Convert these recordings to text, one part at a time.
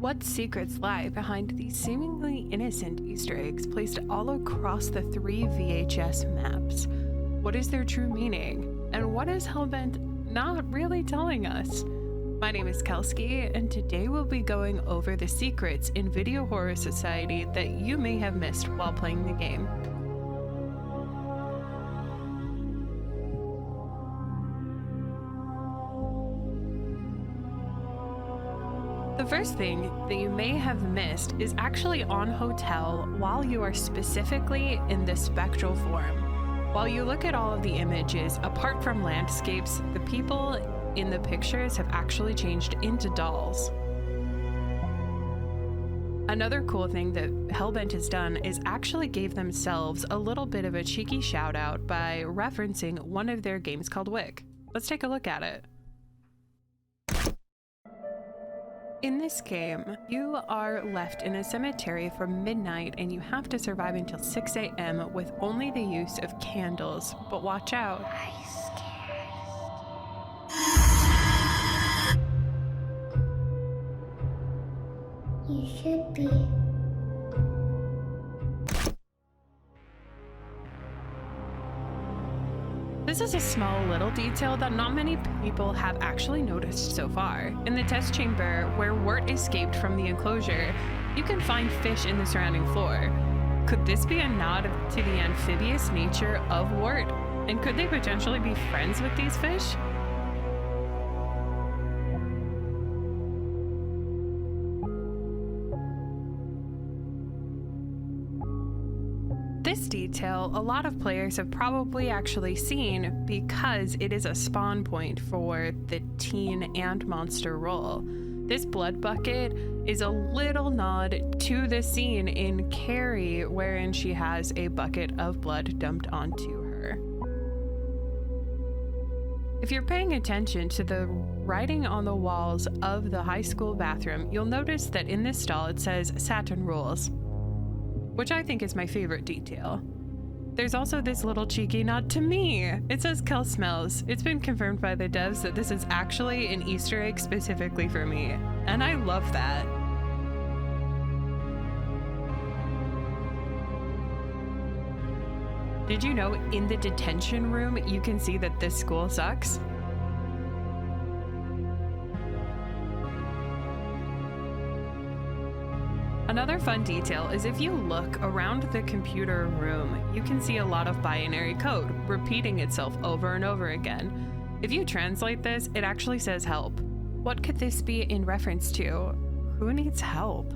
What secrets lie behind these seemingly innocent Easter eggs placed all across the 3 VHS maps? What is their true meaning? And what is Hellbent not really telling us? My name is Kelsky, and today we'll be going over the secrets in Video Horror Society that you may have missed while playing the game. The first thing that you may have missed is actually on Hotel while you are specifically in the spectral form. While you look at all of the images, apart from landscapes, the people in the pictures have actually changed into dolls. Another cool thing that Hellbent has done is actually gave themselves a little bit of a cheeky shout out by referencing one of their games called Wick. Let's take a look at it. In this game, you are left in a cemetery from midnight and you have to survive until 6 a.m. with only the use of candles. But watch out. You should be. This is a small little detail that not many people have actually noticed so far. In the test chamber, where Wirt escaped from the enclosure, you can find fish in the surrounding floor. Could this be a nod to the amphibious nature of Wirt? And could they potentially be friends with these fish? This detail a lot of players have probably actually seen because it is a spawn point for the teen and monster role. This blood bucket is a little nod to the scene in Carrie wherein she has a bucket of blood dumped onto her. If you're paying attention to the writing on the walls of the high school bathroom, you'll notice that in this stall it says Saturn Rules, which I think is my favorite detail. There's also this little cheeky nod to me. It says Kel Smells. It's been confirmed by the devs that this is actually an Easter egg specifically for me, and I love that. Did you know in the detention room you can see that this school sucks? Another fun detail is if you look around the computer room, you can see a lot of binary code repeating itself over and over again. If you translate this, it actually says help. What could this be in reference to? Who needs help?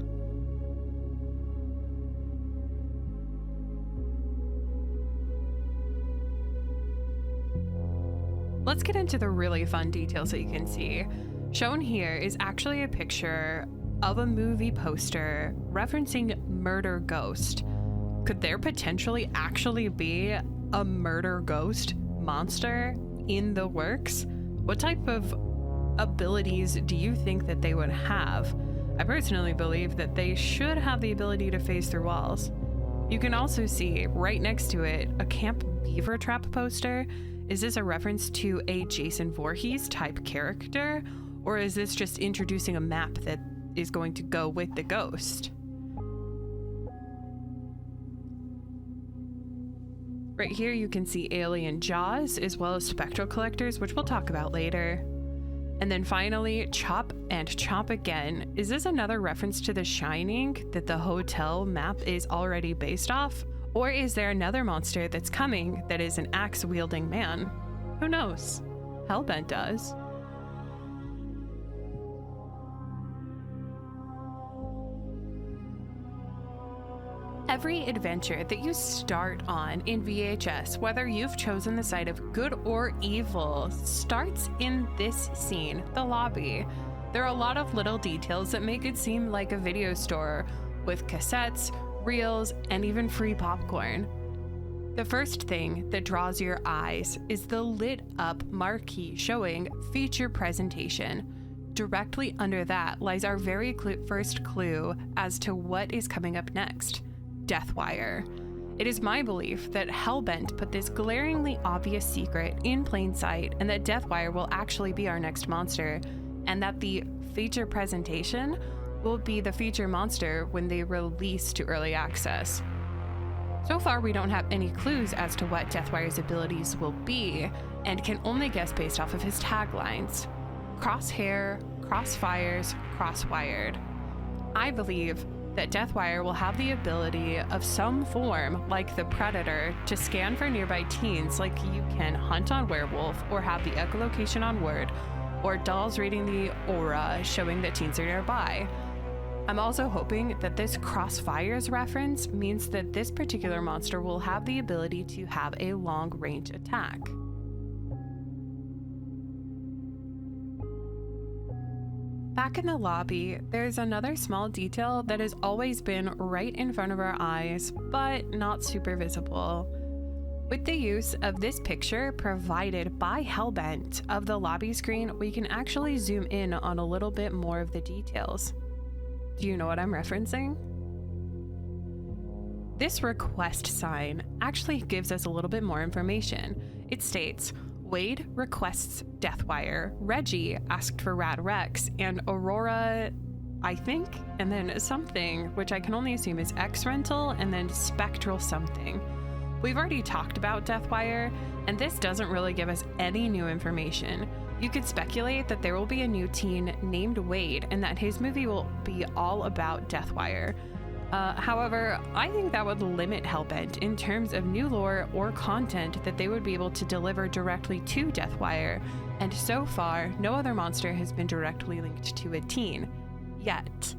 Let's get into the really fun details that you can see. Shown here is actually a picture of a movie poster referencing Murder Ghost. Could there potentially actually be a murder ghost monster in the works? What type of abilities do you think that they would have? I personally believe that they should have the ability to phase through walls. You can also see right next to it a Camp Beaver Trap poster. Is this a reference to a Jason Voorhees type character? Or is this just introducing a map that is going to go with the ghost? Right here you can see alien jaws as well as spectral collectors, which we'll talk about later. And then finally, Chop and Chop Again. Is this another reference to The Shining that the hotel map is already based off? Or is there another monster that's coming that is an axe-wielding man? Who knows? Hellbent does. Every adventure that you start on in VHS, whether you've chosen the side of good or evil, starts in this scene, the lobby. There are a lot of little details that make it seem like a video store with cassettes, reels, and even free popcorn. The first thing that draws your eyes is the lit up marquee showing feature presentation. Directly under that lies our very first clue as to what is coming up next. Deathwire. It is my belief that Hellbent put this glaringly obvious secret in plain sight and that Deathwire will actually be our next monster, and that the feature presentation will be the feature monster when they release to early access. So far, we don't have any clues as to what Deathwire's abilities will be, and can only guess based off of his taglines. Crosshair, crossfires, crosswired. I believe that Deathwire will have the ability of some form, like the Predator, to scan for nearby teens like you can hunt on werewolf or have the echolocation on word, or dolls reading the aura showing that teens are nearby. I'm also hoping that this crossfires reference means that this particular monster will have the ability to have a long-range attack. Back in the lobby, there's another small detail that has always been right in front of our eyes, but not super visible. With the use of this picture provided by Hellbent of the lobby screen, we can actually zoom in on a little bit more of the details. Do you know what I'm referencing? This request sign actually gives us a little bit more information. It states, Wade requests Deathwire, Reggie asked for Rad Rex, and Aurora, I think, and then something, which I can only assume is X Rental, and then Spectral something. We've already talked about Deathwire, and this doesn't really give us any new information. You could speculate that there will be a new teen named Wade and that his movie will be all about Deathwire. However, I think that would limit Hellbent in terms of new lore or content that they would be able to deliver directly to Deathwire, and so far, no other monster has been directly linked to a teen, yet.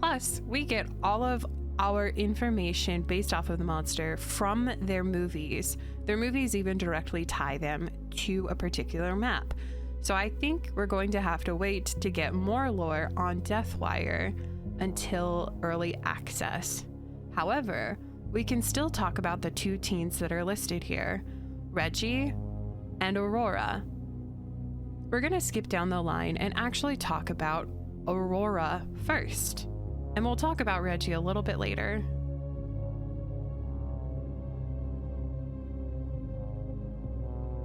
Plus, we get all of our information based off of the monster from their movies. Their movies even directly tie them to a particular map. So I think we're going to have to wait to get more lore on Deathwire until early access. However, we can still talk about the two teens that are listed here, Reggie and Aurora. We're going to skip down the line and actually talk about Aurora first, and we'll talk about Reggie a little bit later.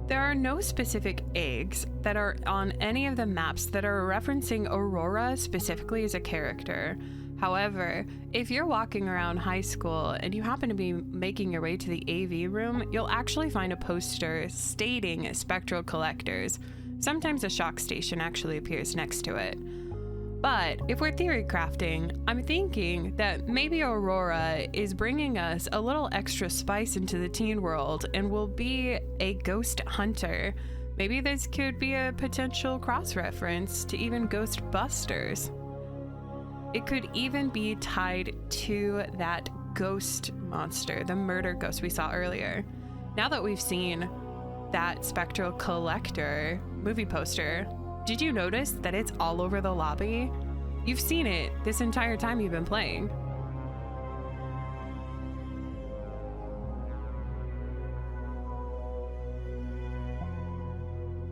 There are no specific eggs that are on any of the maps that are referencing Aurora specifically as a character. However, if you're walking around high school and you happen to be making your way to the AV room, you'll actually find a poster stating Spectral Collectors. Sometimes a shock station actually appears next to it. But if we're theory crafting, I'm thinking that maybe Aurora is bringing us a little extra spice into the teen world and will be a ghost hunter. Maybe this could be a potential cross-reference to even Ghostbusters. It could even be tied to that ghost monster, the murder ghost we saw earlier. Now that we've seen that Spectral Collector movie poster, did you notice that it's all over the lobby? You've seen it this entire time you've been playing.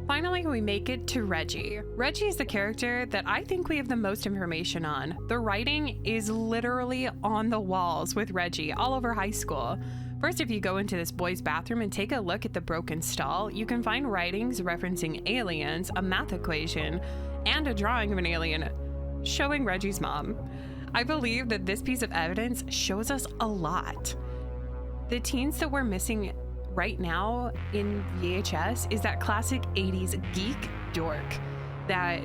Finally, we make it to Reggie. Reggie is the character that I think we have the most information on. The writing is literally on the walls with Reggie all over high school. First, if you go into this boy's bathroom and take a look at the broken stall, you can find writings referencing aliens, a math equation, and a drawing of an alien showing Reggie's mom. I believe that this piece of evidence shows us a lot. The teens that we're missing right now in VHS is that classic 80s geek dork that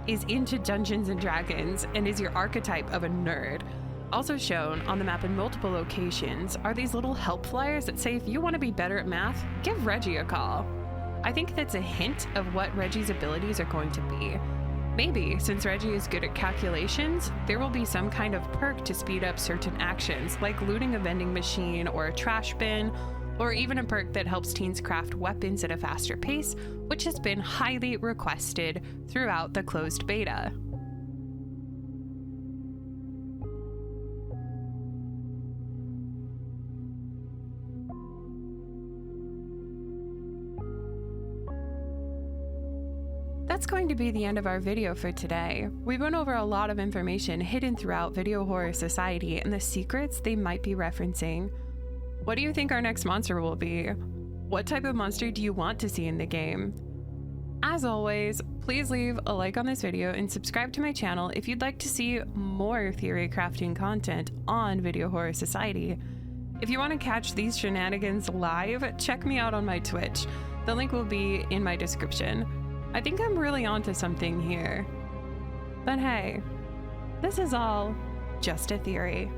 is into Dungeons and Dragons and is your archetype of a nerd. Also shown on the map in multiple locations are these little help flyers that say if you want to be better at math, give Reggie a call. I think that's a hint of what Reggie's abilities are going to be. Maybe, since Reggie is good at calculations, there will be some kind of perk to speed up certain actions, like looting a vending machine or a trash bin, or even a perk that helps teens craft weapons at a faster pace, which has been highly requested throughout the closed beta. That's going to be the end of our video for today. We went over a lot of information hidden throughout Video Horror Society and the secrets they might be referencing. What do you think our next monster will be? What type of monster do you want to see in the game? As always, please leave a like on this video and subscribe to my channel if you'd like to see more theory crafting content on Video Horror Society. If you want to catch these shenanigans live, check me out on my Twitch. The link will be in my description. I think I'm really onto something here. But hey, this is all just a theory.